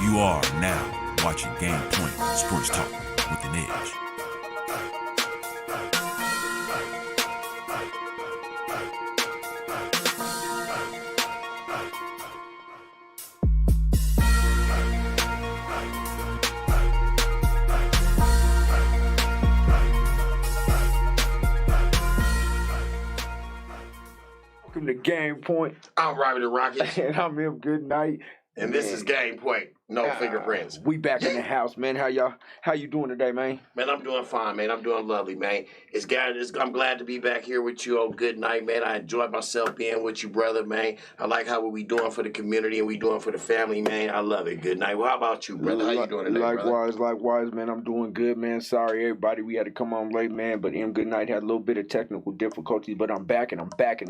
You are now watching Game Point Sports Talk with an Edge. Welcome to Game Point. I'm Robbie the Rocket. And I'm M.GOODKNIGHT. And this is Game Point. No fingerprints. We back in the house, man. How you doing today, man? Man, I'm doing fine, man. I'm doing lovely, man. I'm glad to be back here with you on Good Night, man. I enjoyed myself being with you, brother, man. I like how we doing for the community and we doing for the family, man. I love it. Good night. Well, how about you, brother? How you doing today, Likewise, man. I'm doing good, man. Sorry, everybody. We had to come on late, man. But M.GOODKNIGHT had a little bit of technical difficulties. But I'm back in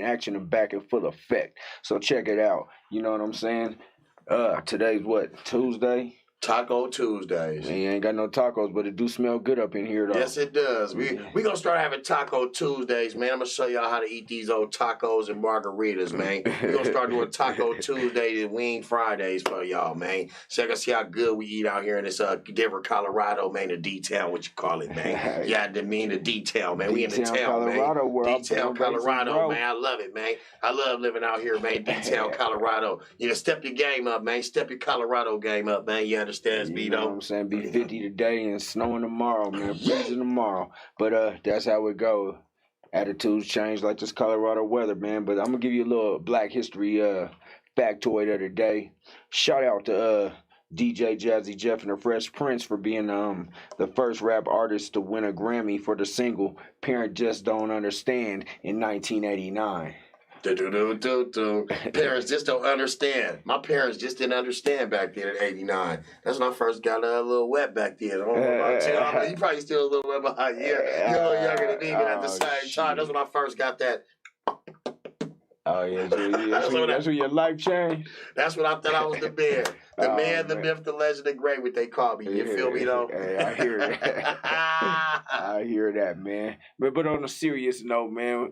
action and back in full effect. So check it out. You know what I'm saying? Today's what? Tuesday? Taco Tuesdays. Man, you ain't got no tacos, but it do smell good up in here, though. Yes, it does. We gonna start having Taco Tuesdays, man. I'm gonna show y'all how to eat these old tacos and margaritas, man. We gonna start doing Taco Tuesdays and Wing Fridays for y'all, man. So you can see how good we eat out here in this Denver, Colorado, man. The D-town, what you call it, man? Yeah, I mean the D-town, man. We in the town, Colorado, man. D-town, Colorado, man. I love it, man. I love living out here, man. D-town, Colorado. You know, step your game up, man. Step your Colorado game up, man. You understand, Speedo? You know what I'm saying? Be 50 today and snowing tomorrow, man. Freezing tomorrow. But that's how it go. Attitudes change like this Colorado weather, man. But I'm going to give you a little Black History factoid of the day. Shout out to DJ Jazzy Jeff and the Fresh Prince for being the first rap artist to win a Grammy for the single Parent Just Don't Understand in 1989. Parents just don't understand. My parents just didn't understand back then in '89. That's when I first got a little wet back then. I don't know about you. You probably still a little wet behind. You're a little younger than me, but at the same time, that's when I first got that. Oh, yeah. That's when your life changed? That's when I thought I was the man. The man, the myth, the legend, the great, what they call me. You feel me, though? Hey, I hear that. I hear that, man. But on a serious note, man,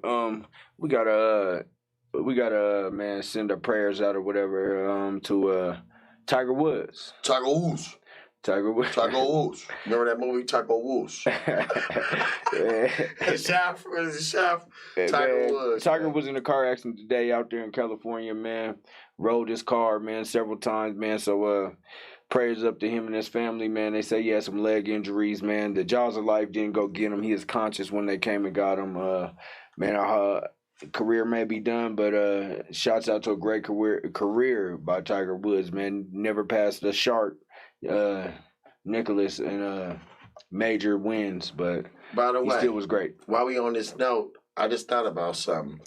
we gotta man send our prayers out or whatever to Tiger Woods. Tiger Woods. Remember that movie, Tiger Woods? Chef. Tiger Woods. Tiger was in a car accident today out there in California, man. Rode his car, man, several times, man. So prayers up to him and his family, man. They say he had some leg injuries, man. The jaws of life didn't go get him. He is conscious when they came and got him. Man, career may be done, but shouts out to a great career by Tiger Woods, man. Never passed the shark, Nicholas, in major wins, but by the way, he still was great. While we on this note, I just thought about something.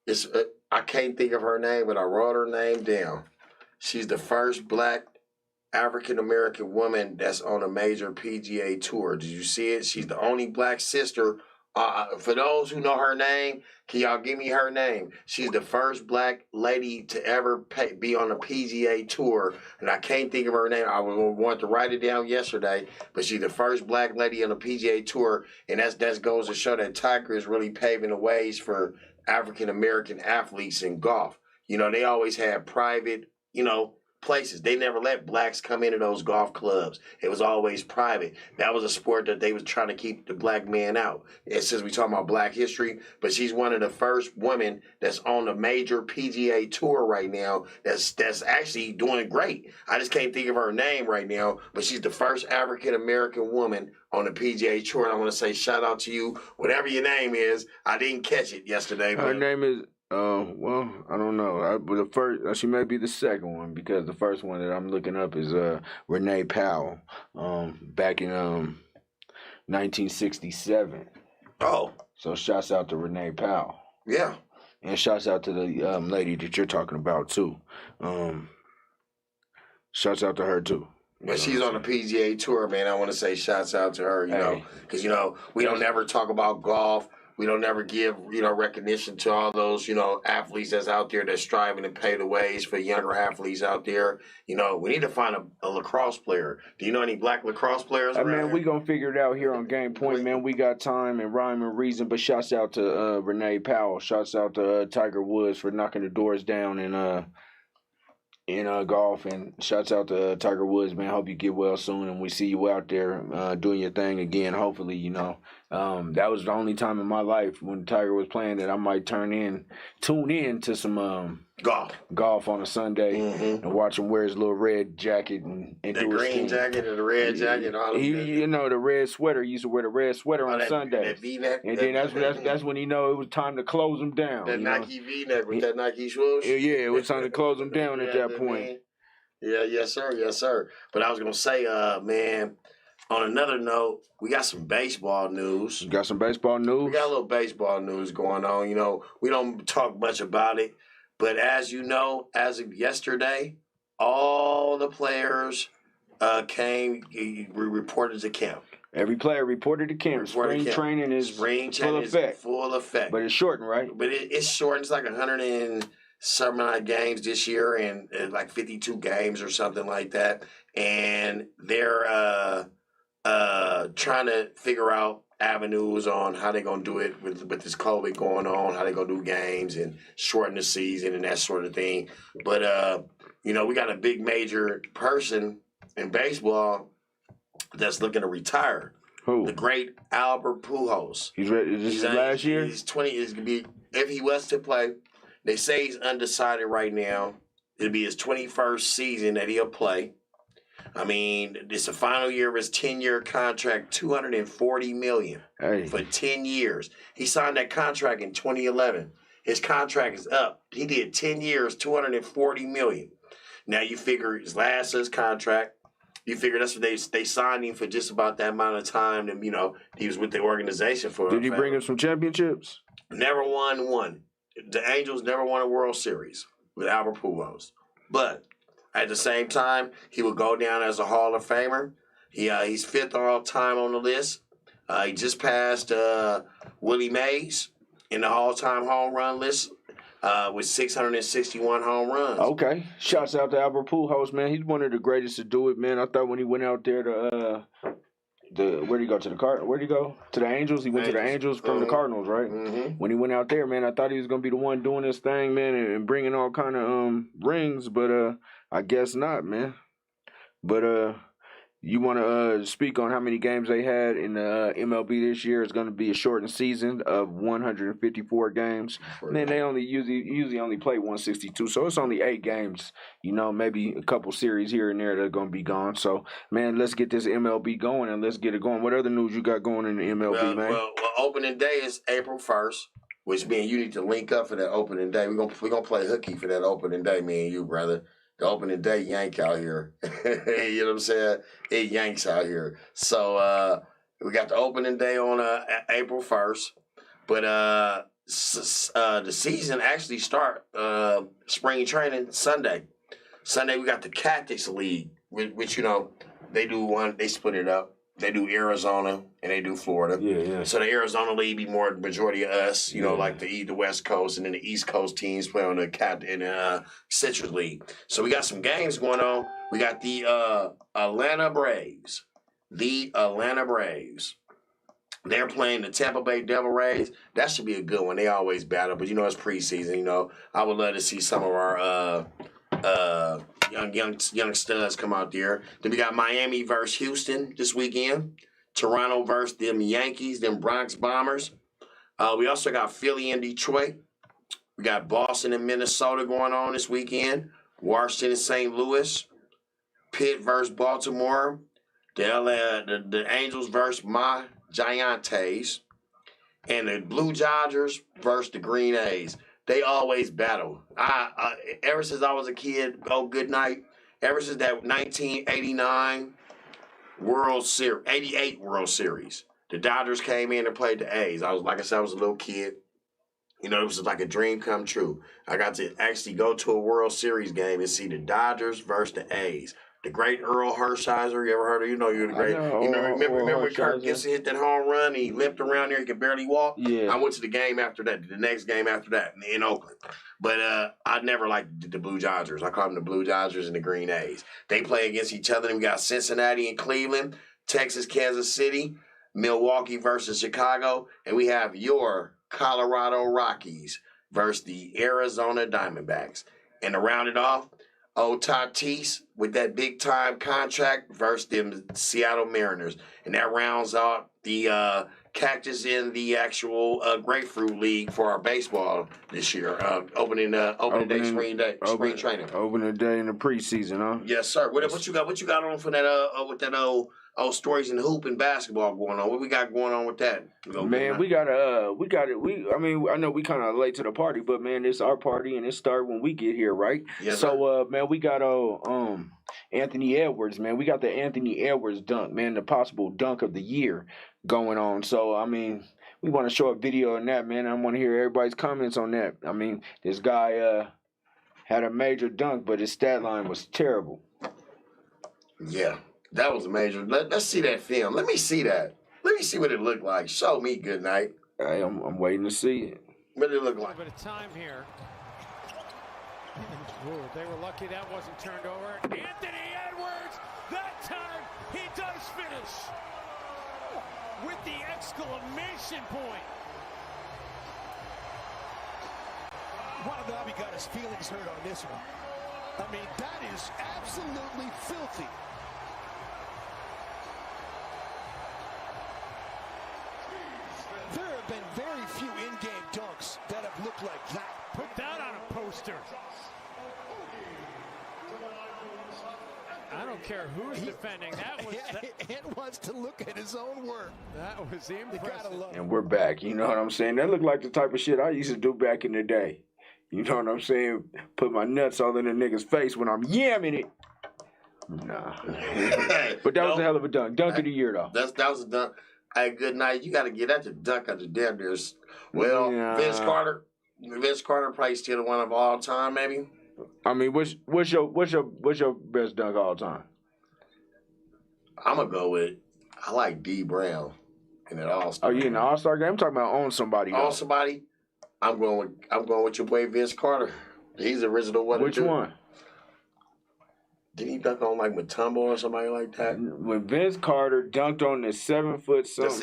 It's I can't think of her name, but I wrote her name down. She's the first Black African-American woman that's on a major PGA tour. Did you see it? She's the only Black sister. For those who know her name, can y'all give me her name? She's the first Black lady to ever be on a PGA tour, and I can't think of her name. I wanted to write it down yesterday, but she's the first Black lady on a PGA tour, and that goes to show that Tiger is really paving the ways for African-American athletes in golf. You know, they always had private, places. They never let Blacks come into those golf clubs. It was always private. That was a sport that they was trying to keep the Black man out. And since we talking about Black history, but she's one of the first women that's on a major PGA tour right now that's actually doing great. I just can't think of her name right now, but she's the first African-American woman on the PGA tour. And I want to say shout out to you, whatever your name is. I didn't catch it yesterday. Her name is well, I don't know. But the first, she may be the second one because the first one that I'm looking up is Renee Powell, back in 1967. Oh, so shouts out to Renee Powell. Yeah, and shouts out to the lady that you're talking about too. Shouts out to her too. But she's on the PGA tour, man. I want to say shouts out to her, know, because we don't never talk about golf. We don't ever give, recognition to all those, athletes that's out there that's striving to pay the ways for younger athletes out there. We need to find a lacrosse player. Do you know any Black lacrosse players around man, we going to figure it out here on Game Point, man. We got time and rhyme and reason, but shouts out to Renee Powell. Shouts out to Tiger Woods for knocking the doors down and in golf, and shouts out to Tiger Woods, man. Hope you get well soon, and we see you out there doing your thing again. Hopefully, that was the only time in my life when Tiger was playing that I might tune in to some golf on a Sunday and watch him wear his little red jacket and the do his green thing. jacket and the red jacket and all of that. The red sweater. He used to wear the red sweater on Sunday, that V-neck, and then that's when he know it was time to close him down. That Nike V-neck with that Nike swoosh. Yeah, it was time to close him down at that point. Man. Yeah, yes sir. But I was gonna say, man. On another note, we got some baseball news. You got some baseball news? We got a little baseball news going on. We don't talk much about it, but as you know, as of yesterday, all the players reported to camp. Every player reported to camp. Spring training is full effect. But it's shortened, right? But it's shortened. It's like 100 and some odd games this year, and like 52 games or something like that. And they're trying to figure out avenues on how they're going to do it with this COVID going on, how they're going to do games and shorten the season and that sort of thing. But, we got a big major person in baseball that's looking to retire. Who? The great Albert Pujols. He's ready. This is last year? He's 20. It's going to be, if he was to play, they say he's undecided right now. It'll be his 21st season that he'll play. I mean, it's the final year of his 10-year contract, $240 million for 10 years. He signed that contract in 2011. His contract is up. He did 10 years, $240 million. Now you figure his contract. You figure that's what they signed him for, just about that amount of time. And he was with the organization for. Did he bring him some championships? Never won one. The Angels never won a World Series with Albert Pujols, but. At the same time, he would go down as a Hall of Famer. He's fifth all time on the list. He just passed Willie Mays in the all-time home run list with 661 home runs. Okay. Shouts out to Albert Pujols, man. He's one of the greatest to do it, man. I thought when he went out there to where'd he go to the Where'd he go to the Angels? He went to the Angels from the Cardinals, right? Mm-hmm. When he went out there, man, I thought he was gonna be the one doing this thing, man, and bringing all kind of rings, but I guess not, man. But you want to speak on how many games they had in the MLB this year? It's going to be a shortened season of 154 games. Man, they usually only play 162, so it's only 8 games. Maybe a couple series here and there that are going to be gone. So, man, let's get this MLB going and let's get it going. What other news you got going in the MLB, man? Well, opening day is April 1st, which means you need to link up for that opening day. We're gonna play hooky for that opening day, me and you, brother. The opening day yank out here. You know what I'm saying? It yanks out here. So we got the opening day on April 1st. But the season actually start spring training Sunday. Sunday we got the Cactus League, which they split it up. They do Arizona and they do Florida. Yeah. So the Arizona League be more the majority of us, like the West Coast, and then the East Coast teams play on the Citrus League. So we got some games going on. We got the Atlanta Braves. They're playing the Tampa Bay Devil Rays. That should be a good one. They always battle, but it's preseason. I would love to see some of our young studs come out there. Then we got Miami versus Houston this weekend. Toronto versus them Yankees, them Bronx Bombers. We also got Philly and Detroit. We got Boston and Minnesota going on this weekend. Washington and St. Louis. Pitt versus Baltimore. The Angels versus my Giants. And the Blue Dodgers versus the Green A's. They always battle. Ever since I was a kid, M.GOODKNIGHT, ever since that 1989 World Series, 88 World Series, the Dodgers came in and played the A's. I was a little kid. It was like a dream come true. I got to actually go to a World Series game and see the Dodgers versus the A's. The great Earl Hershiser, you ever heard of? You're the great. Remember when Kirk Gibson hit that home run and he limped around there, he could barely walk? Yeah. I went to the game after that, the next game after that in Oakland. But I never liked the Blue Dodgers. I call them the Blue Dodgers and the Green A's. They play against each other. Then we got Cincinnati and Cleveland, Texas, Kansas City, Milwaukee versus Chicago, and we have your Colorado Rockies versus the Arizona Diamondbacks. And to round it off, old Tatis with that big time contract versus them Seattle Mariners, and that rounds out the Cactus in the actual Grapefruit League for our baseball this year. Opening day, spring training. Opening day in the preseason, huh? Yes, sir. What you got? What you got on for that? With that old stories in hoop and basketball going on. What we got going on with that? Man, we got it. I mean, I know we kind of late to the party, but man, it's our party and it started when we get here, right? Yes, so, man, we got Anthony Edwards, man. We got the Anthony Edwards dunk, man, the possible dunk of the year going on. So, I mean, we want to show a video on that, man. I want to hear everybody's comments on that. I mean, this guy had a major dunk, but his stat line was terrible. Yeah. That was major. Let's see that film. Let me see that. Let me see what it looked like. Show me, good night. Hey, I'm waiting to see it. What did it look like? A little bit of time here. Ooh, they were lucky that wasn't turned over. Anthony Edwards, that time he does finish with the exclamation point. Robbie got his feelings hurt on this one. I mean, that is absolutely filthy. There have been very few in-game dunks that have looked like that. Put that on a poster. I don't care who's defending. That was Ant wants to look at his own work. That was impressive. And we're back. You know what I'm saying? That looked like the type of shit I used to do back in the day. You know what I'm saying? Put my nuts all in a nigga's face when I'm yamming it. Nah. But that was a hell of a dunk. Dunk of the year, though. That was a dunk. Hey, good night. You got to get that to dunk of the damn near. Well, yeah. Vince Carter probably still one of all time, maybe. I mean, what's your best dunk all time? I'm gonna go with I like D Brown in that All-Star. Oh, you in the All-Star game? I'm talking about own somebody. Own somebody. I'm going with your boy Vince Carter. He's the original one. Which one? Did he dunk on like Mutombo or somebody like that? When Vince Carter dunked on the 7 foot plus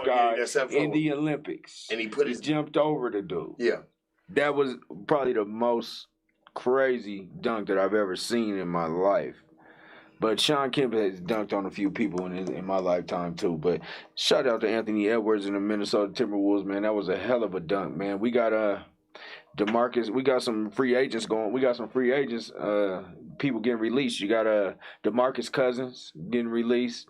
guy in the Olympics, and he jumped over the dude. Yeah, that was probably the most crazy dunk that I've ever seen in my life. But Sean Kemp has dunked on a few people in my lifetime too. But shout out to Anthony Edwards and the Minnesota Timberwolves, man. That was a hell of a dunk, man. We got DeMarcus. We got some free agents going. We got some free agents. People getting released. You got DeMarcus Cousins getting released.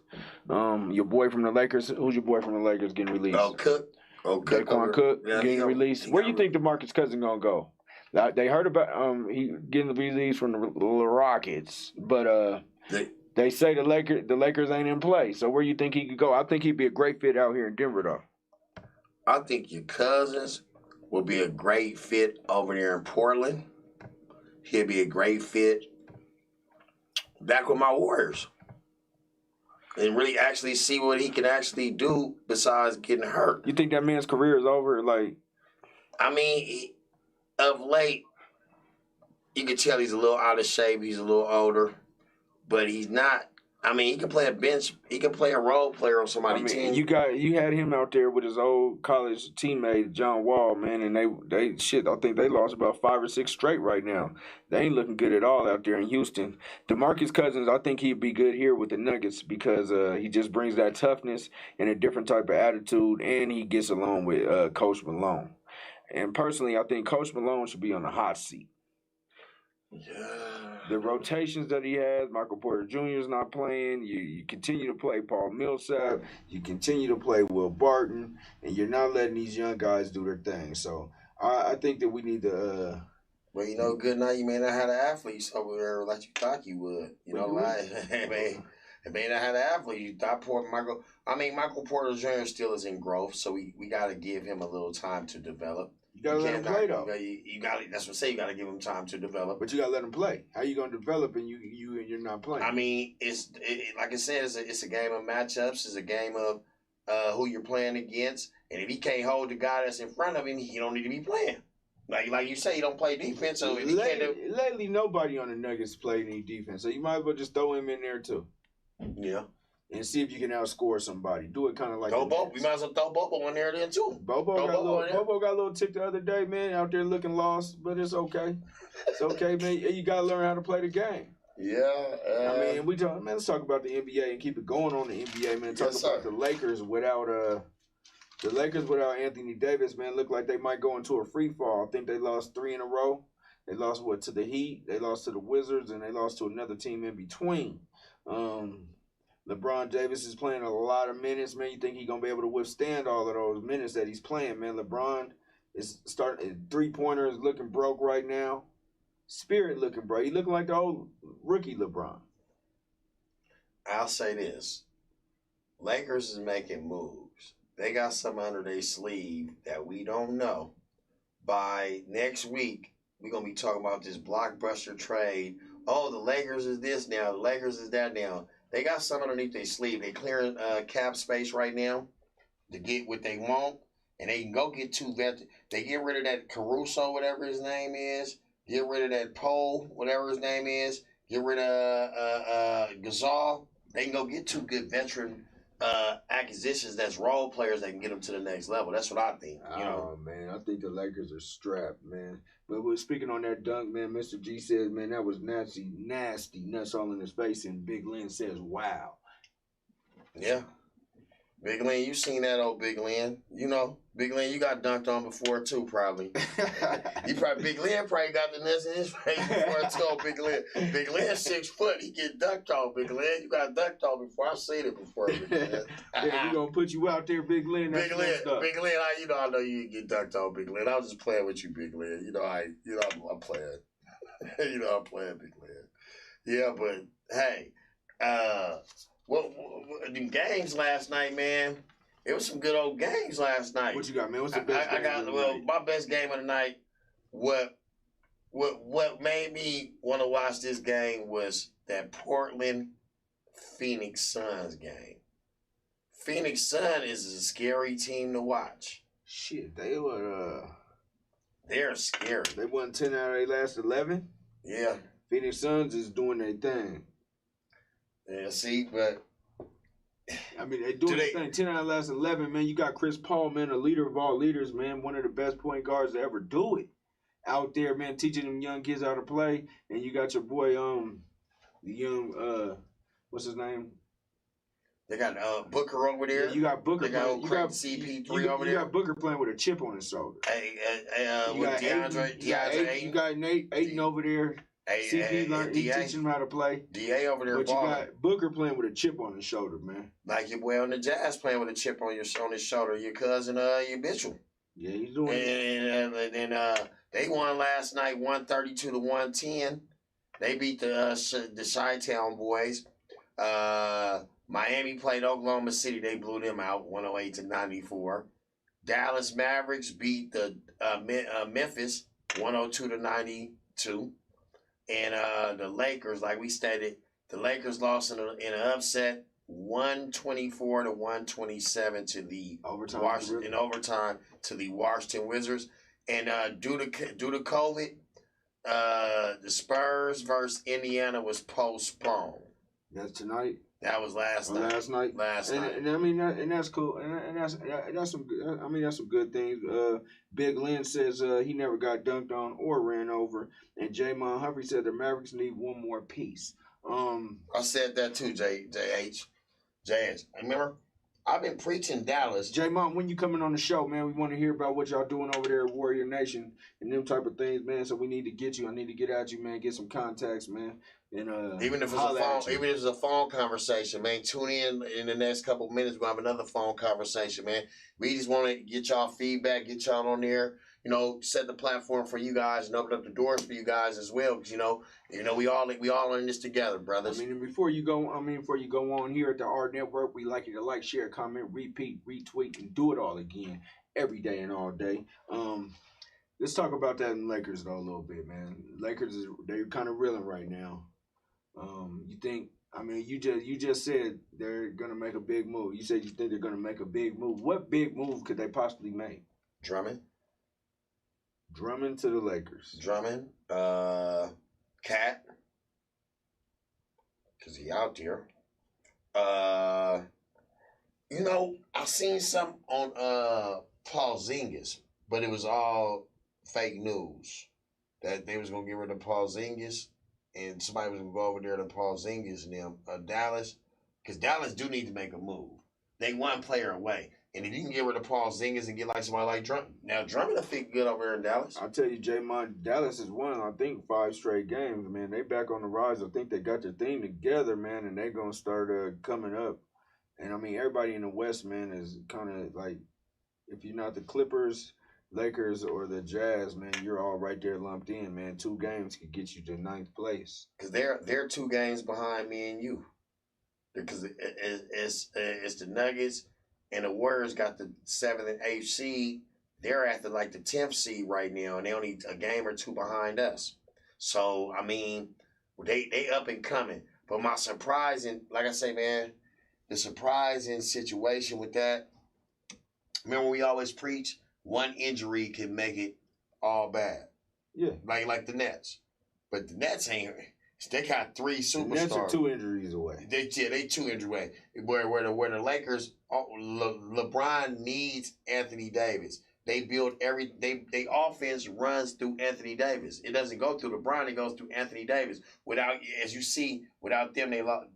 Your boy from the Lakers. Who's your boy from the Lakers getting released? Cook. Daquan Cook getting released. Where do you think DeMarcus Cousins gonna go? They heard about he getting released from the Rockets, but they say the Lakers ain't in play. So where you think he could go? I think he'd be a great fit out here in Denver, though. I think your Cousins will be a great fit over there in Portland. He'll be a great fit back with my Warriors. And really actually see what he can actually do besides getting hurt. You think that man's career is over? Like, I mean, of late, you can tell he's a little out of shape. He's a little older. But he's not. I mean, he can play a bench. He can play a role player on somebody's team. You had him out there with his old college teammate John Wall, man, and they shit. I think they lost about 5 or 6 straight right now. They ain't looking good at all out there in Houston. DeMarcus Cousins, I think he'd be good here with the Nuggets because he just brings that toughness and a different type of attitude, and he gets along with Coach Malone. And personally, I think Coach Malone should be on the hot seat. Yeah. The rotations that he has, Michael Porter Jr. is not playing. You continue to play Paul Millsap. You continue to play Will Barton. And you're not letting these young guys do their thing. So I think that we need to well, you know, good night. You may not have the athletes over there like you thought you would. You know, like, it may not have the athletes you thought Michael Porter Jr. still is in growth, so we got to give him a little time to develop. You gotta let him play, though. You got. That's what I say. You got to give him time to develop. But you gotta let him play. How you gonna develop and you're not playing? I mean, it's like I said, it's a game of matchups. It's a game of who you're playing against. And if he can't hold the guy that's in front of him, he don't need to be playing. Like you say, he don't play defense. So lately, nobody on the Nuggets played any defense. So you might as well just throw him in there too. Yeah. and see if you can outscore somebody. Do it kind of like Throw the Bobo. Nets. We might as well throw Bobo in there then too. Bobo Throw got, Bobo in there. Bobo got a little tick the other day, man, out there looking lost, but it's okay. It's okay, man. You got to learn how to play the game. Yeah. I mean, let's talk about the NBA and keep it going on the NBA, man. Talk about the Lakers without Anthony Davis, man. Look like they might go into a free fall. I think they lost 3 in a row. They lost to the Heat, they lost to the Wizards, and they lost to another team in between. LeBron Davis is playing a lot of minutes, man. You think he's gonna be able to withstand all of those minutes that he's playing, man? LeBron is starting 3-pointer is looking broke right now. Spirit looking broke. He looking like the old rookie LeBron. I'll say this. Lakers is making moves. They got something under their sleeve that we don't know. By next week, we're going to be talking about this blockbuster trade. Oh, the Lakers is this now. The Lakers is that now. They got something underneath their sleeve. They clearing cap space right now to get what they want. And they can go get 2 vets. They get rid of that Caruso, whatever his name is. Get rid of that Poe, whatever his name is. Get rid of Gasol. They can go get 2 good veteran acquisitions that's role players that can get them to the next level. That's what I think. You know? Oh, man. I think the Lakers are strapped, man. But we're speaking on that dunk, man. Mr. G says, man, that was nasty, nuts all in his face. And Big Lynn says, wow. Yeah. Big Lynn, you seen that old Big Lynn. You know, Big Lynn, you got dunked on before too, probably. Big Lynn probably got the nuts in his face before too, Big Lynn. Big Lynn 6 foot, he get dunked on, Big Lynn. You got dunked on before. I've seen it before, Big Lynn. Yeah, we gonna put you out there, Big Lynn. Big Lynn, I know you get dunked on, Big Lynn. I was just playing with you, Big Lynn. I'm playing. I'm playing, Big Lynn. Yeah, but hey, the games last night, man. It was some good old games last night. What you got, man? What's the best game of the night? My best game of the night. What made me want to watch this game was that Portland Phoenix Suns game. Phoenix Suns is a scary team to watch. Shit, they were. They're scary. They won 10 out of their last 11. Yeah. Phoenix Suns is doing their thing. Yeah, see, but I mean, they doing their thing. 10 out of the last 11, man. You got Chris Paul, man, a leader of all leaders, man. One of the best point guards to ever do it. Out there, man, teaching them young kids how to play. And you got your boy, the young, what's his name? They got Booker over there. Yeah, you got Booker. They got CP3 over there. You got Booker playing with a chip on his shoulder. With DeAndre You got Nate Ayton over there. CP he teaching him how to play. DA over there, but you got Booker playing with a chip on his shoulder, man. Like your boy on the Jazz playing with a chip on his shoulder. Your cousin, your Mitchell. Yeah, he's doing it. And they won last night, 132-110. They beat the Chi-Town boys. Miami played Oklahoma City. They blew them out, 108-94. Dallas Mavericks beat the Memphis, 102-92. And the Lakers, like we stated, the Lakers lost in an upset, 124-127 to the overtime to the Washington Wizards. And due to COVID, the Spurs versus Indiana was postponed. That's tonight. That was last night. Last night. And I mean, that's cool. And that's some. I mean, that's some good things. Big Lynn says he never got dunked on or ran over. And Jamon Humphrey said the Mavericks need one more piece. I said that too, JH. Remember, I've been preaching Dallas. Jamon, when you coming on the show, man, we want to hear about what y'all doing over there at Warrior Nation and them type of things, man. So we need to get you. I need to get at you, man. Get some contacts, man. And even if it's a phone conversation, man, tune in the next couple of minutes. We'll have another phone conversation, man. We just want to get y'all feedback, get y'all on there, set the platform for you guys and open up the doors for you guys as well. Because we all in this together, brothers. I mean, before you go on here at the Art Network, we like you to like, share, comment, repeat, retweet, and do it all again every day and all day. Let's talk about that in Lakers though a little bit, man. Lakers they're kind of reeling right now. You think? I mean, you just said they're gonna make a big move. You said you think they're gonna make a big move. What big move could they possibly make? Drummond to the Lakers. Drummond, Cat, because he out there. You know, I seen some on Paul Zingas, but it was all fake news that they was gonna get rid of Paul Zingas, and somebody was gonna go over there to Paul Zingas and them Dallas, because Dallas do need to make a move. They one player away, and if you can get rid of Paul Zingas and get like somebody like Drummond, now Drummond will fit good over there in Dallas. I'll tell you, J-Mon, Dallas has won, I think, 5 straight games, man. They back on the rise. I think they got their thing together, man, and they're going to start coming up. And, I mean, everybody in the West, man, is kind of like, if you're not the Clippers, Lakers, or the Jazz, man, you're all right there lumped in, man. 2 games could get you to 9th place. Because they're 2 games behind me and you. Because it's the Nuggets and the Warriors got the 7th and 8th seed. They're at the 10th seed right now, and they only a game or 2 behind us. So I mean, they up and coming. But my surprising, like I say, man, the surprising situation with that. Remember, we always preach one injury can make it all bad. Yeah, like the Nets, but the Nets ain't. They got 3 superstars. The Nets are 2 injuries away. They 2 injuries away. Where the Lakers, LeBron needs Anthony Davis. They build they offense runs through Anthony Davis. It doesn't go through LeBron. It goes through Anthony Davis. Without, as you see, without them, they lost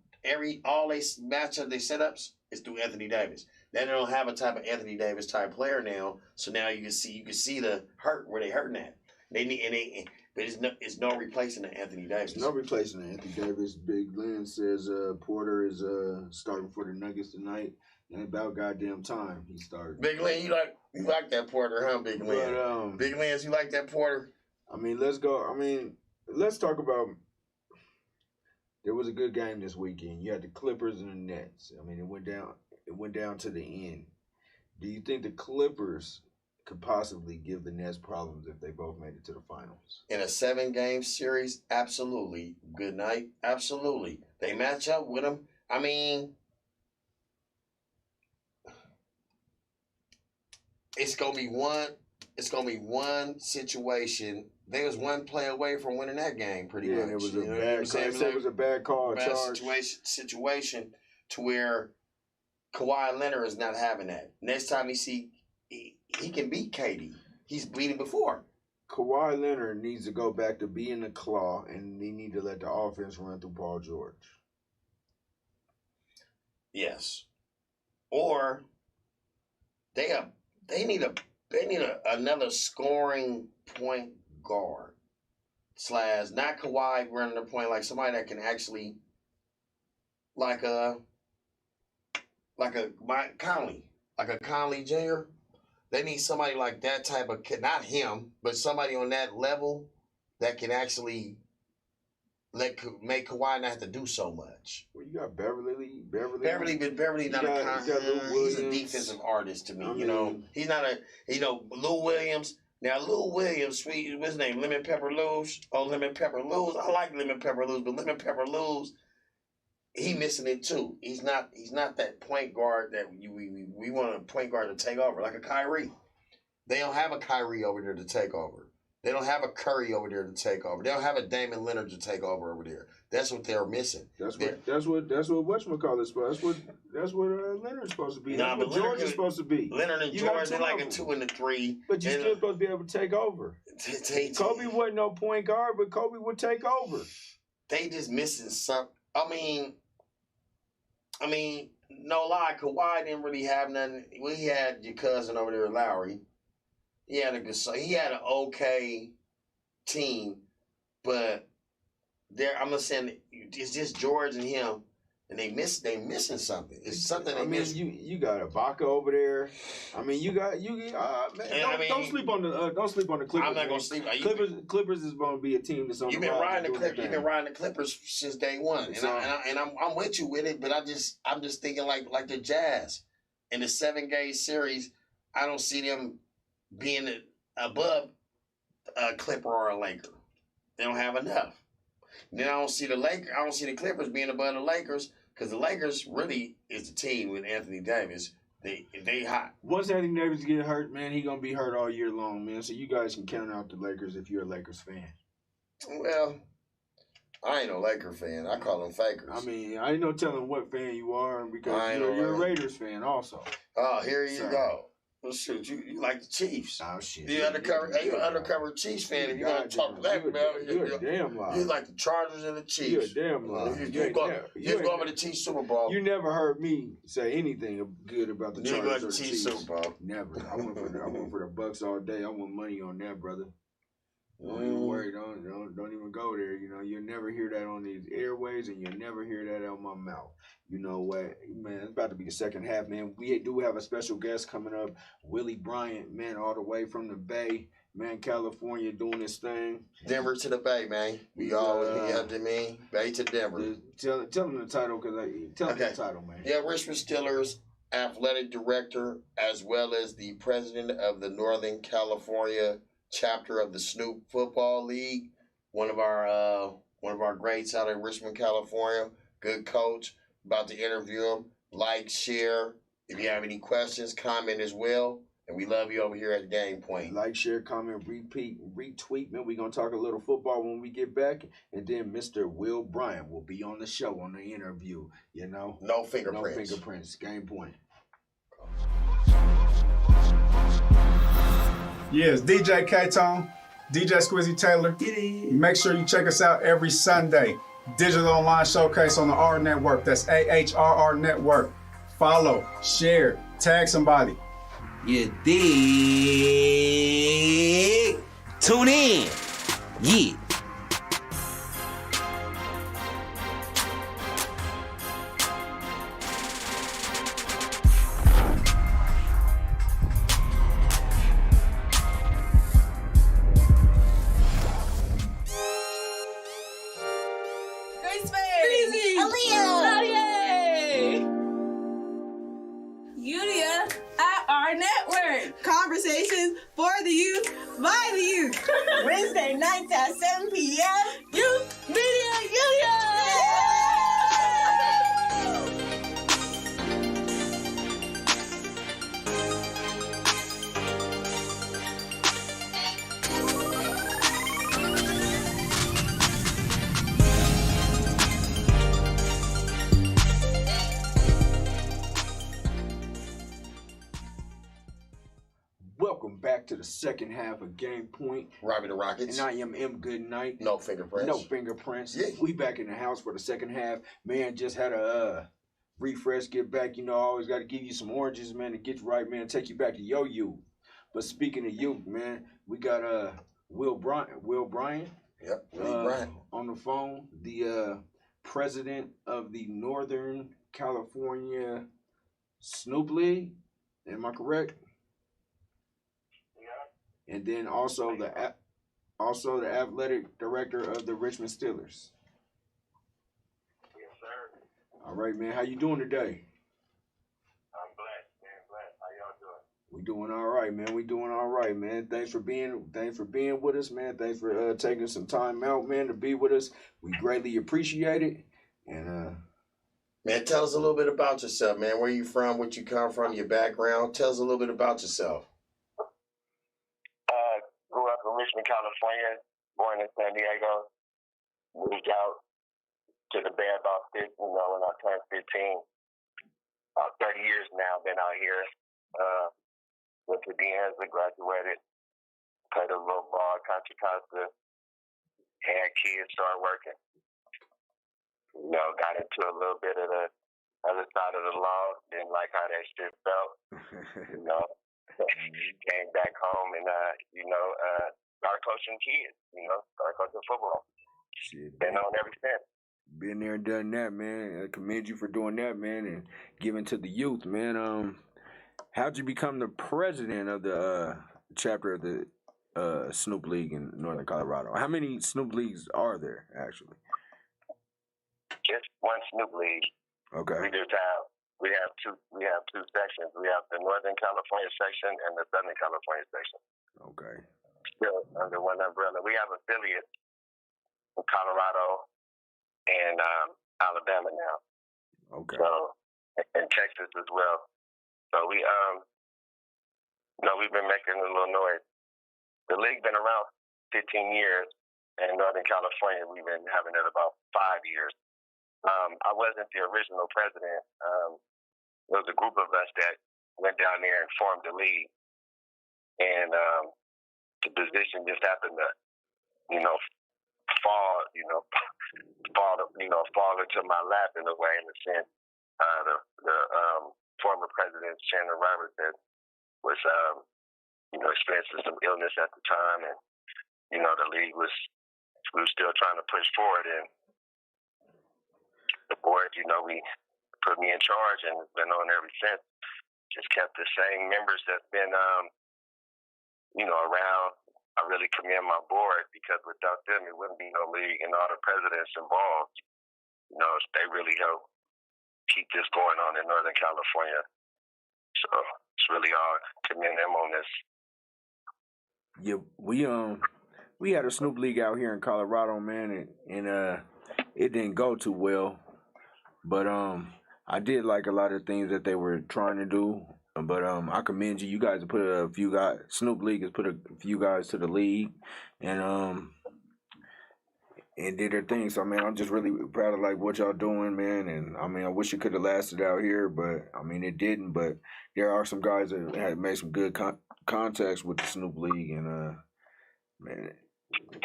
all they matchup, they setups is through Anthony Davis. Then they don't have a type of Anthony Davis type player now. So now you can see the hurt where they hurting at. But it's no replacing the Anthony Davis. No replacing the Anthony Davis. Big Lynn says Porter is starting for the Nuggets tonight. And about goddamn time he started. Big Lynn, you like that Porter, huh, Big Lynn? But, Big Lynn, you like that Porter? I mean, let's go. I mean, let's talk about. There was a good game this weekend. You had the Clippers and the Nets. I mean, it went down to the end. Do you think the Clippers could possibly give the Nets problems if they both made it to the finals? In a 7-game series, absolutely. Good night, absolutely. They match up with them. I mean, it's gonna be one situation. They was one play away from winning that game, pretty much. Yeah, it was it was a bad call, bad charge. situation to where Kawhi Leonard is not having that. Next time he can beat KD. He's beaten before. Kawhi Leonard needs to go back to being the claw, and they need to let the offense run through Paul George. Yes, or they need another scoring point guard / not Kawhi running the point, like somebody that can actually like a Mike Conley, like a Conley Jr. They need somebody like that type of kid, not him, but somebody on that level that can actually make Kawhi not have to do so much. Well, you got Beverly not he's a defensive artist to me. I mean, he's not Lou Williams. Now Lou Williams, what's his name? Lemon Pepper Lou's. Oh, Lemon Pepper Lou's. I like Lemon Pepper Lou's, but Lemon Pepper Lou's, he missing it too. He's not that point guard that we want a point guard to take over, like a Kyrie. They don't have a Kyrie over there to take over. They don't have a Curry over there to take over. They don't have a Damian Lillard to take over there. That's what they're missing. That's what whatchamacallit supposed. That's what Leonard's supposed to be. That's what George is supposed to be. Leonard and George are like a 2 and a 3. But you're still supposed to be able to take over. Kobe wasn't no point guard, but Kobe would take over. They just missing something. I mean, no lie, Kawhi didn't really have nothing. Well, he had your cousin over there, Lowry. He had an okay team, but I'm not saying it's just George and him, and they missing something. It's something they miss. You got Ibaka over there. I mean, don't sleep on the Clippers. I'm not gonna sleep. Clippers is going to be a team that's on. You've been riding the Clippers. You've been riding the Clippers since day one, and I'm with you with it. But I'm just thinking like the Jazz in the 7-game series. I don't see them being above a Clipper or a Laker. They don't have enough. Then I don't see the Clippers being above the Lakers, because the Lakers really is the team with Anthony Davis. They hot. Once Anthony Davis get hurt, man, he gonna be hurt all year long, man. So you guys can count out the Lakers if you're a Lakers fan. Well, I ain't no Laker fan. I call them fakers. I mean, I ain't no telling what fan you are because no you're a Raiders fan also. Oh, here you go. Well, shoot, you like the Chiefs. Oh, shit. You undercover Chiefs fan if you're going to talk that, man. You're a damn liar. You like the Chargers and the Chiefs. You're a damn liar. You going with the Chiefs Super Bowl. You never heard me say anything good about the Chargers like or the Chiefs. Super Bowl. Never. I went for the Bucks all day. I want money on that, brother. Don't even worry. Don't even go there. You know, you'll never hear that on these airways, and you'll never hear that out of my mouth. You know what, man? It's about to be the second half, man. We do have a special guest coming up, Willie Bryant, man, all the way from the Bay, man, California, doing this thing. Denver to the Bay, man. We all have to mean Bay to Denver. Tell them the title, tell them the title, man. Yeah, Richmond Steelers athletic director, as well as the president of the Northern California chapter of the Snoop Football League. One of our greats out of Richmond, California. Good coach. About to interview him. Like, share. If you have any questions, comment as well. And we love you over here at Game Point. Like, share, comment, retweet, man. We're going to talk a little football when we get back. And then Mr. Will Bryant will be on the show on the interview, you know. No fingerprints. No fingerprints. Game Point. Yes, DJ K-Tone, DJ Squizzy Taylor. Make sure you check us out every Sunday. Digital Online Showcase on the R Network. That's AHRR Network. Follow, share, tag somebody. You dig? Tune in. Yeah. Conversations for the youth, by the youth. Wednesday nights at 7 p.m. Youth Media Union! Welcome back to the second half of Game Point. Robbie the Rockets. And I am M.GOODKNIGHT. No fingerprints. No fingerprints. Yeah. We back in the house for the second half. Man, just had a refresh, get back. You know, I always got to give you some oranges, man, to get you right, man, take you back to your youth. But speaking of youth, man, we got Will Bryant. Yep, Willie Bryant. On the phone, the president of the Northern California Snoop League. Am I correct? And then also the athletic director of the Richmond Steelers. Yes, sir. All right, man. How you doing today? I'm blessed, man. Blessed. How y'all doing? We doing all right, man. We doing all right, man. Thanks for being with us, man. Thanks for taking some time out, man, to be with us. We greatly appreciate it. And man, tell us a little bit about yourself, man. Where you from? What you come from? Your background? Tell us a little bit about yourself. Grew up in Richmond, California, born in San Diego, moved out to the Bay about 15, when I turned 15. About 30 years now, been out here. Went to D'Anza, graduated, played a little ball, Contra Costa, had kids, started working. Got into a little bit of the other side of the law, didn't like how that shit felt, Came back home and, started coaching kids, started coaching football. shit, Been on ever since. been there and done that, man. I commend you for doing that, man, and giving to the youth, man. How'd you become the president of the chapter of the Snoop League in Northern Colorado? How many Snoop Leagues are there, actually? Just one Snoop League. Okay. We have two sections. We have the Northern California section and the Southern California section. Okay. Still under one umbrella. We have affiliates in Colorado and Alabama now. Okay. So, and Texas as well. So we've been making a little noise. The league been around 15 years, In Northern California, we've been having it about 5 years. I wasn't the original president. There was a group of us that went down there and formed the league, and the position just happened to, fall into my lap in a way, in a sense. The former president, Shannon Roberts, that was, experiencing some illness at the time, and the league we were still trying to push forward, and the board, we put me in charge, and it's been on ever since. Just kept the same members that's been, around. I really commend my board, because without them, it wouldn't be no league, and all the presidents involved, they really help keep this going on in Northern California. So it's really all commend them on this. Yeah, we had a Snoop League out here in Colorado, man, and it didn't go too well. But I did like a lot of things that they were trying to do. But I commend you. You guys have put a few guys. Snoop League has put a few guys to the league, and did their thing. So man, I'm just really proud of like what y'all doing, man. And I mean, I wish it could have lasted out here, but I mean, it didn't. But there are some guys that had made some good contacts with the Snoop League, and man,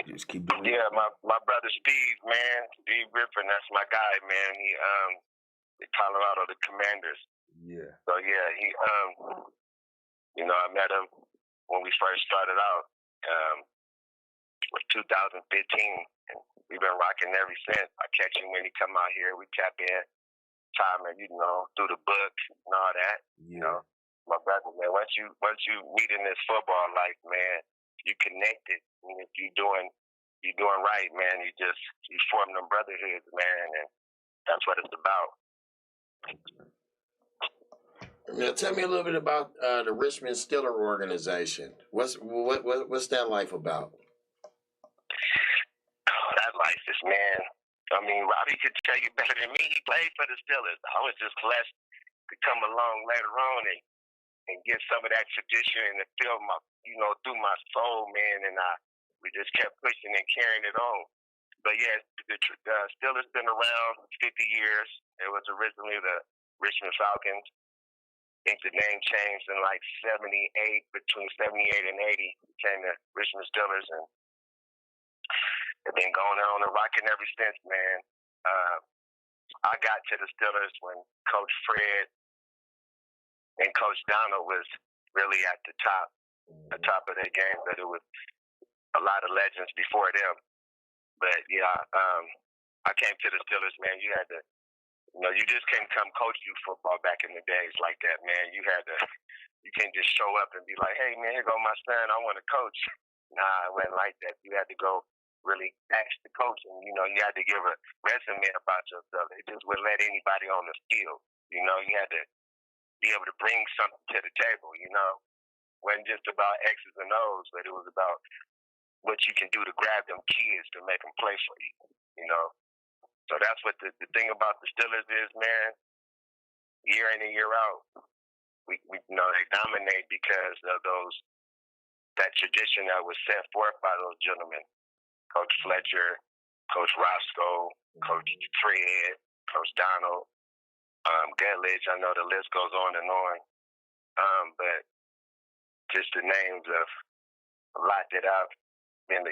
just keep doing it. Yeah, my brother Steve, man, Steve Griffin, that's my guy, man. He the Colorado, the Commanders. Yeah. So yeah, he I met him when we first started out, 2015. And we've been rocking ever since. I catch him when he come out here. We tap in, time and through the book and all that. Yeah. My brother, man. Once you meet in this football life, man, you connected. And if you're doing right, man, you form them brotherhoods, man, and that's what it's about. Now, tell me a little bit about the Richmond Steeler organization. What's that life about? That life is, man. I mean, Robbie could tell you better than me. He played for the Steelers. I was just blessed to come along later on and get some of that tradition and to feel my, through my soul, man. And we just kept pushing and carrying it on. But yeah, the Steelers been around 50 years. It was originally the Richmond Falcons. I think the name changed in like 78, between 78 and 80, became the Richmond Steelers, and they've been going on and rocking ever since, man. I got to the Steelers when Coach Fred and Coach Donald was really at the top of their game, but it was a lot of legends before them. But yeah, I came to the Steelers, man. You had to, you just can't come coach you football back in the days like that, man. You can't just show up and be like, hey, man, here go my son, I want to coach. Nah, it wasn't like that. You had to go really ask the coach, and, you had to give a resume about yourself. They just wouldn't let anybody on the field. You had to be able to bring something to the table, It wasn't just about X's and O's, but it was about what you can do to grab them kids to make them play for you, So that's what the thing about the Steelers is, man. Year in and year out, we they dominate because of that tradition that was set forth by those gentlemen, Coach Fletcher, Coach Roscoe, Coach Fred, Coach Donald, Gutledge. I know the list goes on and on, but just the names of a lot that I've been,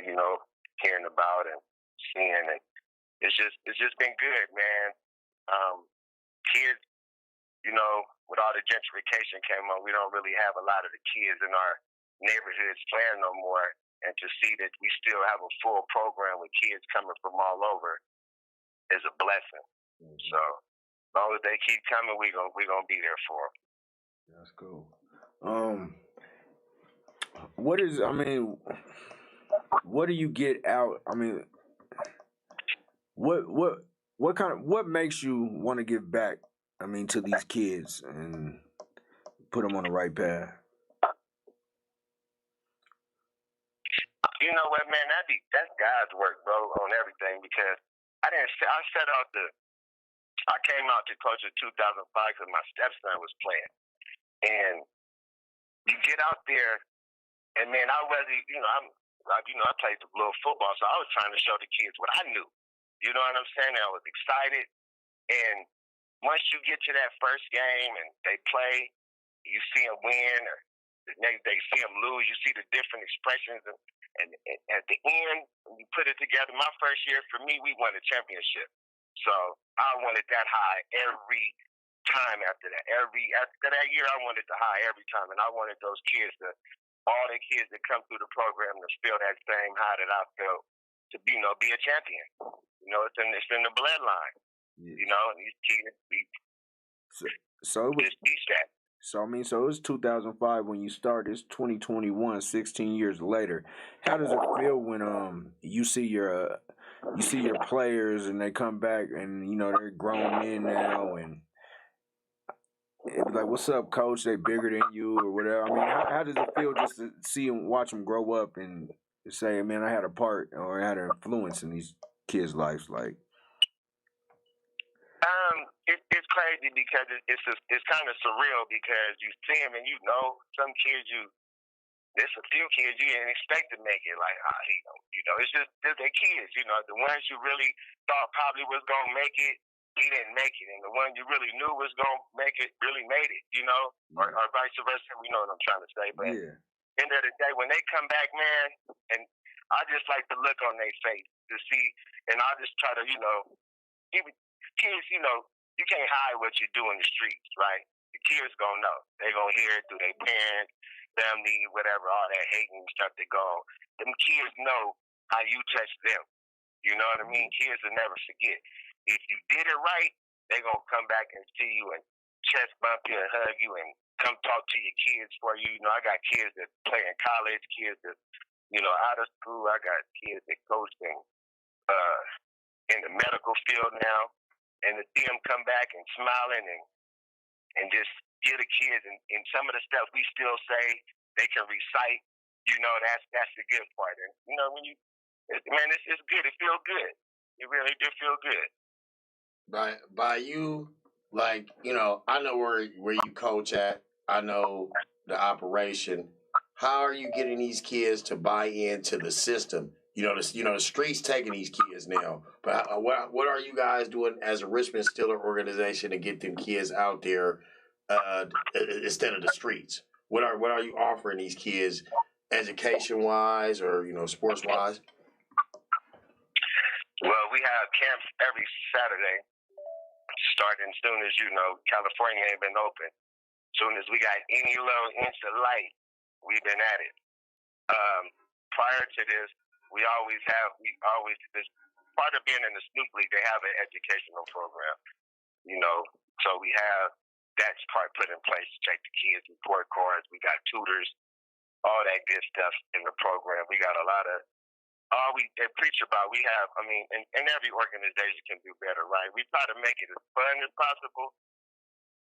hearing about and seeing, and it's just been good, man. Kids, with all the gentrification came on, we don't really have a lot of the kids in our neighborhoods playing no more, and to see that we still have a full program with kids coming from all over is a blessing. Mm-hmm. So as long as they keep coming, we gonna be there for them. That's cool. What do you get out? I mean, what makes you want to give back? I mean, to these kids and put them on the right path. You know what, man? That's God's work, bro, on everything. Because I came out to coach in 2005 because my stepson was playing, and you get out there, and man, I wasn't, I played a little football, so I was trying to show the kids what I knew. You know what I'm saying? I was excited. And once you get to that first game and they play, you see them win, or the next day you see them lose, you see the different expressions. And at the end, when you put it together, my first year, for me, we won a championship. So I wanted that high every time after that. After that year, I wanted the high every time. And I wanted those kids all the kids that come through the program to feel that same high that I felt to be a champion. It's in the bloodline. Yeah. And these kids, So it was. just teach that. So it was 2005 when you started. It's 2021, 16 years later. How does it feel when you see your players and they come back and they're grown men now and it's like, what's up, coach? They bigger than you or whatever. I mean, how does it feel just to see them, watch them grow up and say, man, I had a part or I had an influence in these kids' lives? Like, it's crazy because it's kind of surreal because you see them and some kids there's a few kids you didn't expect to make it. Like, it's just they're kids. The ones you really thought probably was gonna make it, he didn't make it, and the one you really knew was gonna make it really made it. Or vice versa. We know what I'm trying to say, but end of the day, when they come back, man, and I just like the look on their face to see, and I just try to, even kids, you can't hide what you do in the streets, right? The kids gonna know. They gonna hear it through their parents, family, whatever, all that hating stuff that go on. Them kids know how you touch them. You know what I mean? Kids will never forget. If you did it right, they gonna come back and see you and chest bump you and hug you and come talk to your kids for you. I got kids that play in college, kids that, out of school. I got kids that coach in the medical field now. And to see them come back and smiling and just give the kids and some of the stuff we still say they can recite, that's the good part. And it's good. It feels good. It really do feel good. By you, like, I know where you coach at. I know the operation. How are you getting these kids to buy into the system? The streets taking these kids now. But what are you guys doing as a Richmond Steeler organization to get them kids out there instead of the streets? What are you offering these kids, education wise or sports wise? Well, we have camps every Saturday, starting as soon as California ain't been open. As soon as we got any little inch of light, we've been at it. Prior to this, we always this part of being in the Snoop League, they have an educational program, so we have that part put in place to take the kids, report cards, we got tutors, all that good stuff in the program. We got a lot of they preach about. We have, and every organization can do better, right? We try to make it as fun as possible.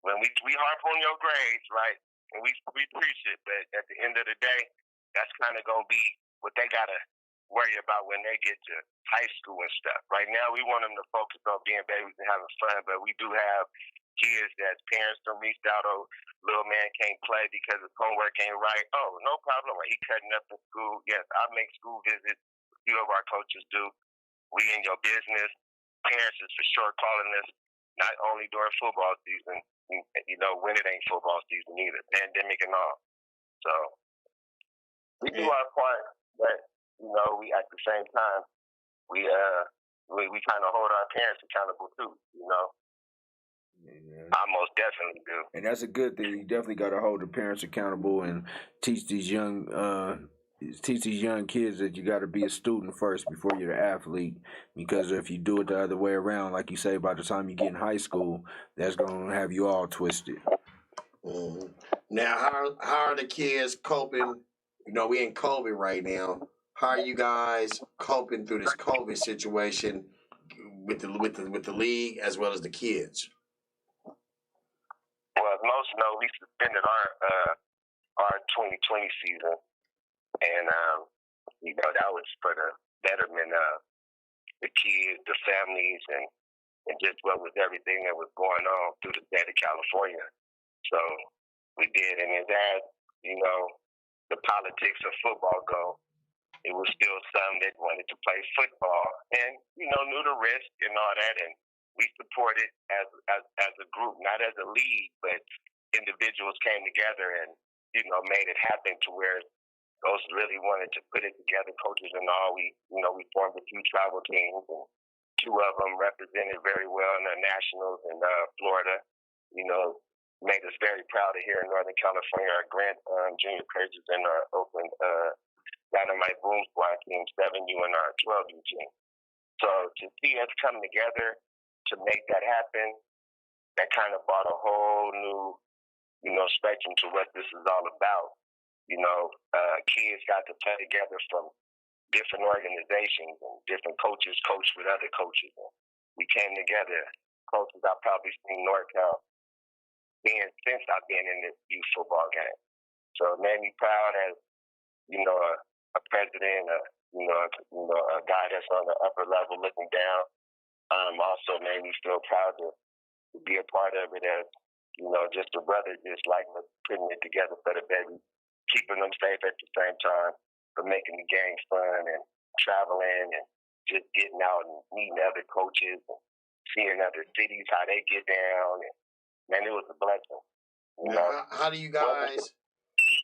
When we harp on your grades, right, and we preach it, but at the end of the day, that's kind of gonna be what they gotta worry about when they get to high school and stuff. Right now, we want them to focus on being babies and having fun, but we do have kids that parents don't reach out, little man can't play because his homework ain't right. Oh, no problem. He cutting up in school. Yes, I make school visits. A few of our coaches do. We in your business. Parents is for sure calling us, not only during football season, when it ain't football season either, pandemic and all. So we do our part, but we at the same time we trying to hold our parents accountable too. Yeah. I most definitely do. And that's a good thing. You definitely got to hold the parents accountable and teach these young kids that you got to be a student first before you're an athlete. Because if you do it the other way around, like you say, by the time you get in high school, that's going to have you all twisted. Mm-hmm. Now, how are the kids coping? We in COVID right now. How are you guys coping through this COVID situation with the league as well as the kids? Well, as most know, we suspended our 2020 season, and that was for the betterment of the kids, the families, and just what was everything that was going on through the state of California. So we did, and as the politics of football go, it was still some that wanted to play football and, knew the risk and all that. And we supported as a group, not as a league, but individuals came together and, made it happen to where those really wanted to put it together, coaches and all. We formed a few travel teams, and 2 of them represented very well in the Nationals in Florida. Made us very proud of here in Northern California. Our Grant Junior Pages and our Oakland Dynamite Boom Squad team, 7U and our 12U team. So to see us come together to make that happen, that kind of brought a whole new, spectrum to what this is all about. Kids got to play together from different organizations, and different coaches coached with other coaches. And we came together. Coaches I've probably seen NorCal since I've been in this youth football game. So it made me proud as, a president, a guy that's on the upper level looking down. Also made me feel proud to be a part of it as, just a brother, just like putting it together for the baby, keeping them safe at the same time, but making the game fun and traveling and just getting out and meeting other coaches and seeing other cities, how they get down. And, man, it was a blessing. Now, how do you guys...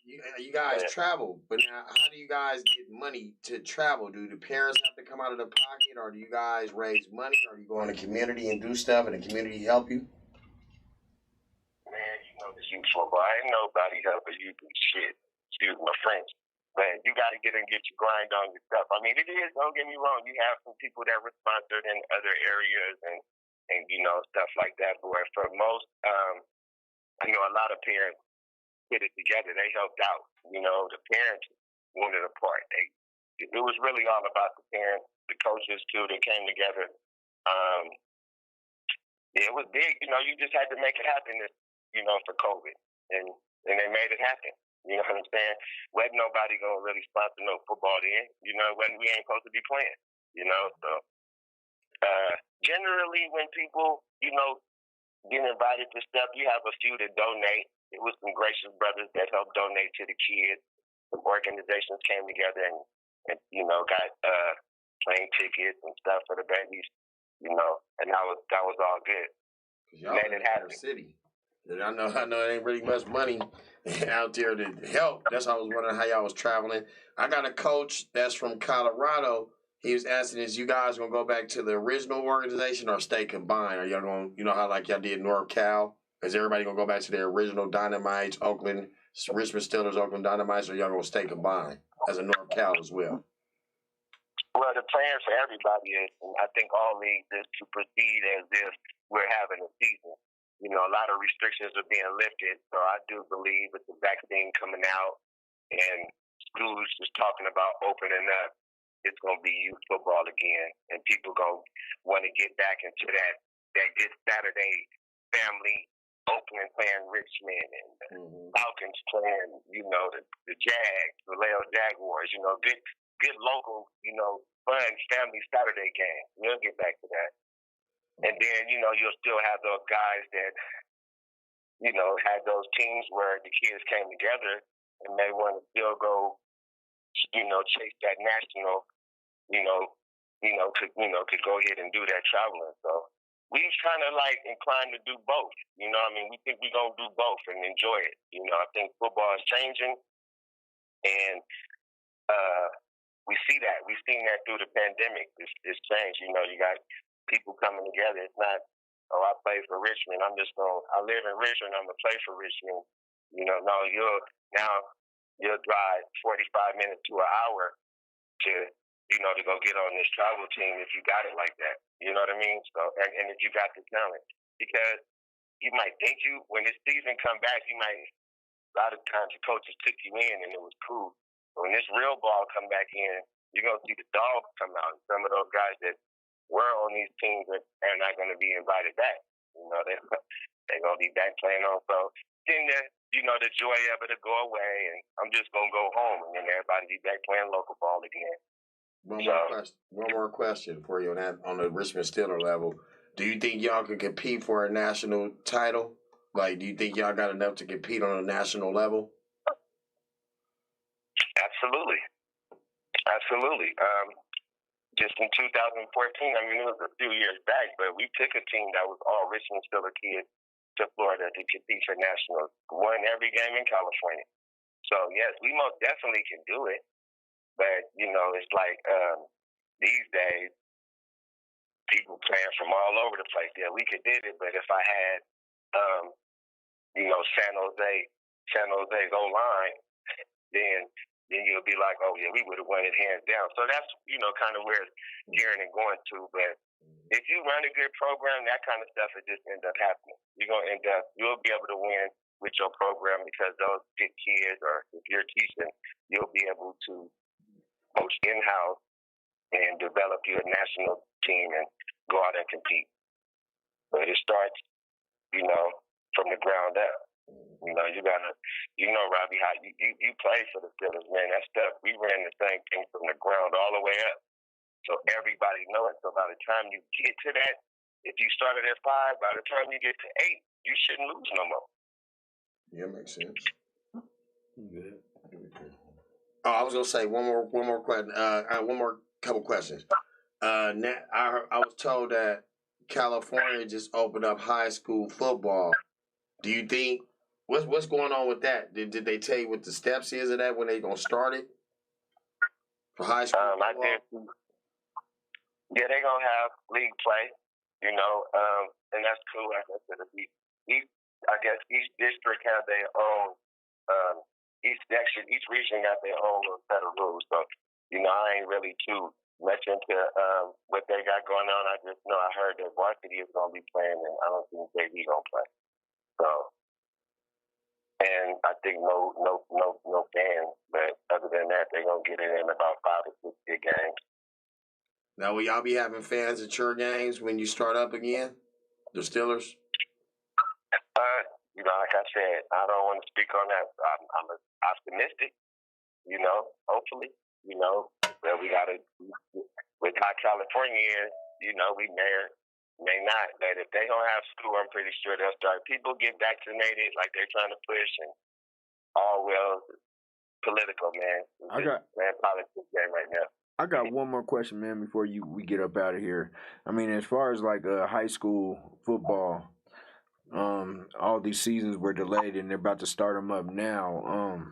You guys travel, but now how do you guys get money to travel? Do the parents have to come out of the pocket, or do you guys raise money, or do you go in the community and do stuff and the community help you? Man, this youth football, ain't nobody helping you do shit. Excuse my French. But you got to get your grind on yourself. I mean, it is, don't get me wrong, you have some people that were sponsored in other areas and stuff like that. But for most, I know a lot of parents put it together. They helped out. The parents wanted a part. It was really all about the parents, the coaches too. They came together. It was big. You just had to make it happen. For COVID, and they made it happen. You know what I'm saying? Wasn't nobody gonna really sponsor no football then. When we ain't supposed to be playing. So generally when people get invited to stuff, you have a few that donate. It was some gracious brothers that helped donate to the kids. Some organizations came together and got plane tickets and stuff for the babies. And that was all good. Y'all in the city. I know it ain't really much money out there to help. That's why I was wondering how y'all was traveling. I got a coach that's from Colorado. He was asking, is you guys going to go back to the original organization or stay combined? Are y'all going, how like y'all did North Cal? Is everybody going to go back to their original Dynamites, Oakland, Richmond Steelers, Oakland Dynamites, or y'all going to stay combined as a North Cal as well? Well, the plan for everybody is, and I think all leagues, is to proceed as if we're having a season. A lot of restrictions are being lifted, so I do believe with the vaccine coming out and schools just talking about opening up, it's going to be youth football again, and people going to want to get back into that good Saturday family. Oakland playing Richmond and the Falcons playing, the Jags, the Vallejo Jaguars, good local, fun family Saturday game. We'll get back to that. And then, you'll still have those guys that, had those teams where the kids came together and they want to still go, chase that national, could go ahead and do that traveling. So we kind of inclined to do both. We think we're going to do both and enjoy it. I think football is changing, and we see that. We've seen that through the pandemic. It's changed. You got people coming together. It's not, I play for Richmond. I live in Richmond. I'm going to play for Richmond. No, you'll drive 45 minutes to an hour to go get on this travel team if you got it like that. You know what I mean? So, and if you got the talent, because you might think when this season come back, a lot of times the coaches took you in and it was cool. But when this real ball come back in, you're going to see the dogs come out. And some of those guys that were on these teams that are not going to be invited back. They're going to be back playing on. So then the joy of it will go away, and I'm just going to go home, and then everybody be back playing local ball again. One more question for you on the Richmond Steelers level. Do you think y'all can compete for a national title? Do you think y'all got enough to compete on a national level? Absolutely. Absolutely. Just in 2014, I mean, it was a few years back, but we took a team that was all Richmond Steelers kids to Florida to compete for nationals. Won every game in California. So, yes, we most definitely can do it. But, you know, it's like these days, people playing from all over the place. Yeah, we could did it, but if I had, you know, San Jose's O-line, then you'll be like, oh, yeah, we would have won it hands down. So that's, you know, kind of where it's gearing and going to. But if you run a good program, that kind of stuff will just end up happening. You'll be able to win with your program because those good kids, or if you're teaching, you'll be able to coach in-house and develop your national team and go out and compete. But it starts, you know, from the ground up. You know, Robbie, how you play for the Steelers, man. That stuff, we ran the same thing from the ground all the way up. So everybody knows. So by the time you get to that, if you started at 5, by the time you get to 8, you shouldn't lose no more. Yeah, makes sense. Good. Oh, I was gonna say one more question. One more couple questions. I was told that California just opened up high school football. Do you think what's going on with that? Did they tell you what the steps is of that when they gonna start it for high school football? Yeah, they're gonna have league play, you know, and that's cool. Like I said, each district has their own. Each region got their own little set of rules. So, you know, I ain't really too much into what they got going on. I just know I heard that varsity is gonna be playing, and I don't think JV gonna play. So, and I think no fans. But other than that, they're gonna get it in about 5 or 6 big games. Now, will y'all be having fans at your games when you start up again? The Steelers? You know, like I said, I don't want to speak on that. I'm optimistic, you know, hopefully, you know, but we got to, with how California is, you know, we may not. But if they're going to have school, I'm pretty sure they'll start. People get vaccinated like they're trying to push, and political, man. Man, politics game right now. I got one more question, man, before we get up out of here. I mean, as far as like high school football, all these seasons were delayed and they're about to start them up now.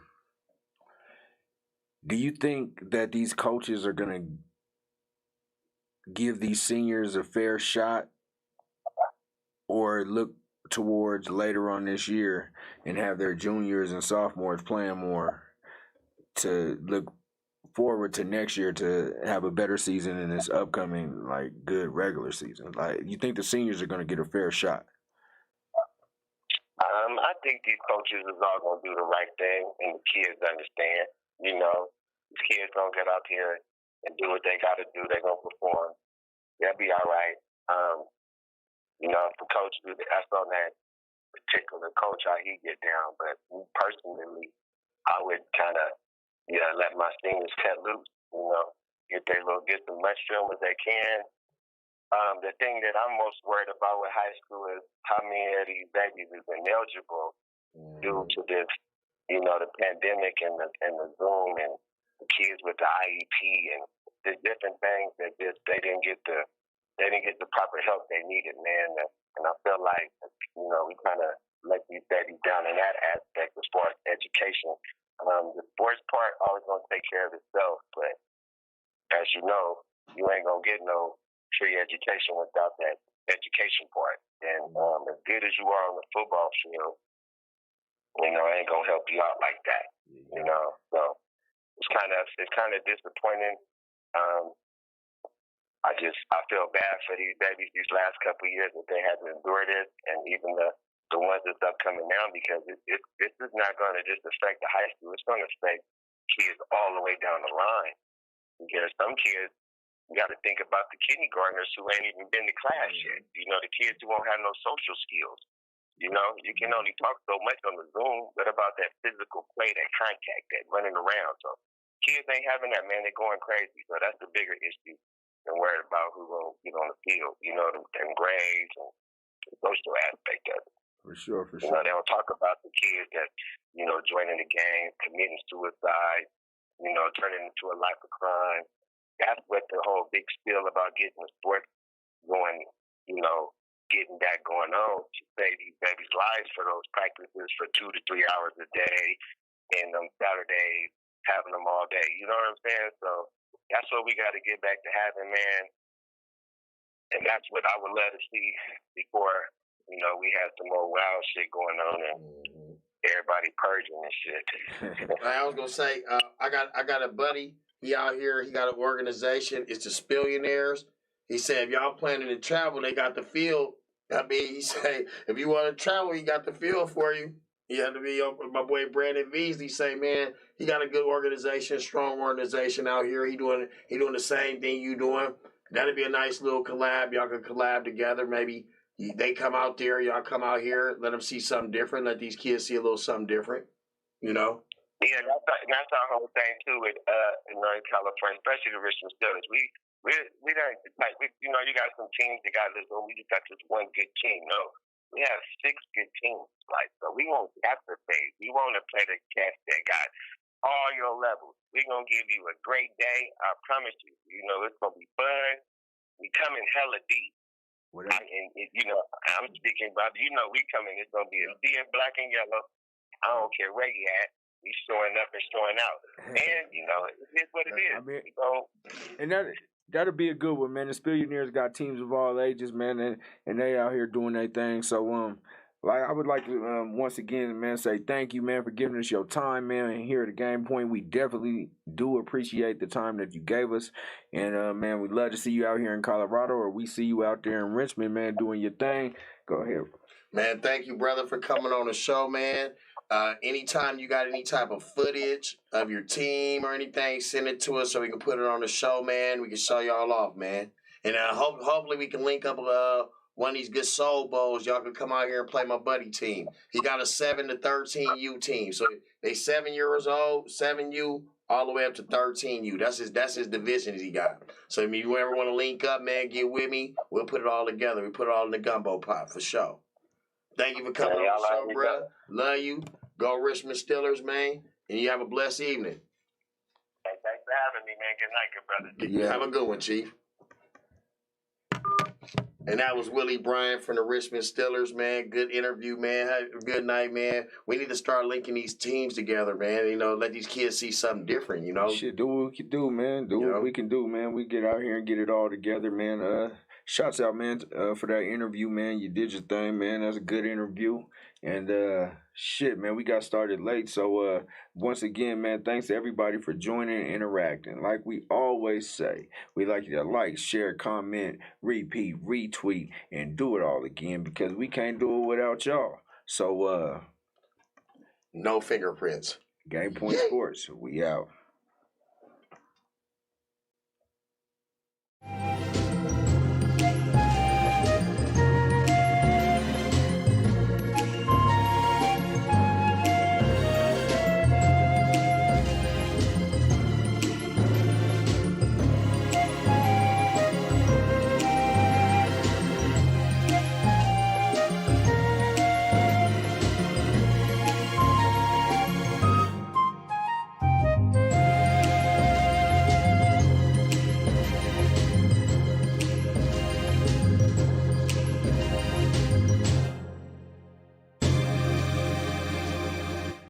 Do you think that these coaches are going to give these seniors a fair shot, or look towards later on this year and have their juniors and sophomores playing more to look forward to next year to have a better season in this upcoming, like, good regular season? Like, you think the seniors are going to get a fair shot? I think these coaches is all going to do the right thing, and the kids understand. You know, these kids going to get out here and do what they got to do. They're going to perform. They'll be all right. You know, if the coach do that's on that particular coach, how he get down. But me personally, I would kind of, let my seniors cut loose. You know, get as much film as they can. The thing that I'm most worried about with high school is how many of these babies have been eligible due to this, you know, the pandemic and the Zoom and the kids with the IEP and the different things that they didn't get the proper help they needed, man. And I feel like, you know, we kind of let these babies down in that aspect as far as education. The sports part always gonna take care of itself, but as you know, you ain't gonna get no free education without that education part. And as good as you are on the football field, you know, it ain't gonna help you out like that. You know, so it's kind of disappointing. I feel bad for these babies these last couple of years that they had to endure this, and even the ones that's upcoming now, because this is not going to just affect the high school. It's going to affect kids all the way down the line. Because some kids, you got to think about the kindergartners who ain't even been to class yet. You know, the kids who won't have no social skills. You know, you can only talk so much on the Zoom, but about that physical play, that contact, that running around. So kids ain't having that, man. They're going crazy. So that's the bigger issue than worried about who's going to get on the field. You know, them grades and the social aspect of it. For sure. You know, they don't talk about the kids that, you know, joining the game, committing suicide, turning into a life of crime. That's what the whole big spiel about getting the sport going, getting that going on to save these babies' lives for those practices for 2 to 3 hours a day and on Saturdays having them all day. You know what I'm saying? So that's what we got to get back to having, man. And that's what I would love to see before, we had some more wild shit going on and everybody purging and shit. I was gonna say, I got a buddy. He out here. He got an organization. It's the Spillionaires. He said, if y'all planning to travel, they got the field. I mean, he said, if you want to travel, he got the field for you. You have to be my boy Brandon Beasley. Say, man, he got a good organization, strong organization out here. He doing the same thing you doing. That'd be a nice little collab. Y'all can collab together. Maybe they come out there, y'all come out here, let them see something different. Let these kids see a little something different. Yeah, that's our whole thing too with in California, especially the Richmond Steelers. We don't like you got some teams that got this. We just got this one good team. No, we have 6 good teams. So we won't have to play. We want to play the cats that got all your levels. We're gonna give you a great day. I promise you. It's gonna be fun. We coming hella deep. I'm speaking about. We coming. It's gonna be a sea of black and yellow. I don't care where you at. We showing up and showing out. And, it is what it is. I mean, and that'll be a good one, man. The Spillionaires got teams of all ages, man, and they out here doing their thing. So, I would like to, once again, man, say thank you, man, for giving us your time, man, and here at the Game Point. We definitely do appreciate the time that you gave us. And, man, we'd love to see you out here in Colorado, or we see you out there in Richmond, man, doing your thing. Go ahead. Man, thank you, brother, for coming on the show, man. Anytime you got any type of footage of your team or anything, send it to us so we can put it on the show, man. We can show y'all off, man. And hopefully we can link up one of these good Soul Bowls. Y'all can come out here and play my buddy team. He got a 7 to 13U team. So they 7 years old, 7U, all the way up to 13U. That's his divisions he got. So if you ever want to link up, man, get with me. We'll put it all together. We put it all in the gumbo pot for sure. Thank you for coming on the show, bro. Love you. Go Richmond Steelers, man. And you have a blessed evening. Hey, thanks for having me, man. Good night, good brother. Yeah. Have a good one, Chief. And that was Willie Bryant from the Richmond Steelers, man. Good interview, man. Good night, man. We need to start linking these teams together, man. Let these kids see something different, Shit, do what we can do, man. Do what we can do, man. We get out here and get it all together, man. Shouts out, man, for that interview, man. You did your thing, man. That's a good interview. And, shit, man, we got started late. So, once again, man, thanks to everybody for joining and interacting. Like we always say, we like you to like, share, comment, repeat, retweet, and do it all again because we can't do it without y'all. So, no fingerprints. Game Point Sports, we out.